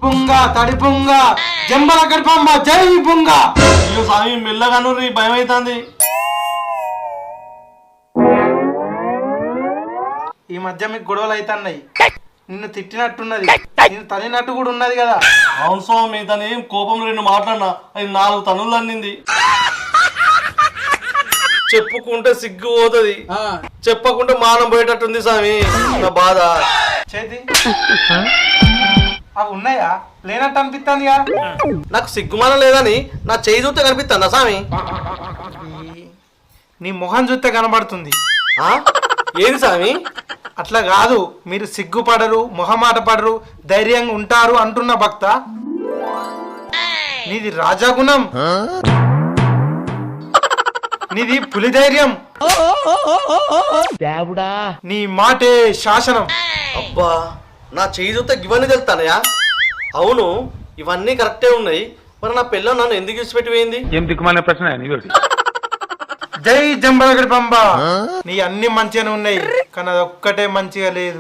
పుంగ తడి పుంగ జంబల గడిపమ్మ జై పుంగ. అయ్యో స్వామి మెల్లగాను భయం అవుతుంది. ఈ మధ్య మీకు గొడవలు అవుతున్నాయి. నిన్ను తిట్టినట్టున్నది, నిన్ను తనినట్టు కూడా ఉన్నది కదా. అవును స్వామి, తను ఏం కోపంలో 2 మాట్లాడినా అది 4 తనులు అన్నింది. చెప్పుకుంటే సిగ్గు పోతుంది, చెప్పకుంటే మానం పోయేటట్టుంది స్వామి నా బాధ. చేతి అవి ఉన్నాయా? లేనట్టు అనిపిస్తుంది. నాకు సిగ్గుమానం లేదని నా చేయి చూస్తే కనిపిస్తుందా స్వామి? నీ మొహం చూస్తే కనబడుతుంది. ఏది స్వామి? అట్లా కాదు, మీరు సిగ్గుపడరు, మొహమాట పడరు, ధైర్యంగా ఉంటారు అంటున్న భక్త. నీది రాజాగుణం, నీది పులి ధైర్యం, నీ మాటే శాసనం. అబ్బా, నా చేయి చూస్తే ఇవన్నీ తెలుస్తానయా? అవును, ఇవన్నీ కరెక్టే ఉన్నాయి. మరి నా పిల్ల నన్ను ఎందుకు విడిచిపెట్టి పోయింది? ఏం దిక్కుమాలిన ప్రశ్న. జై జంబలగడి పంబ. నీ అన్ని మంచిగానే ఉన్నాయి, కానీ అది ఒక్కటే మంచిగా లేదు.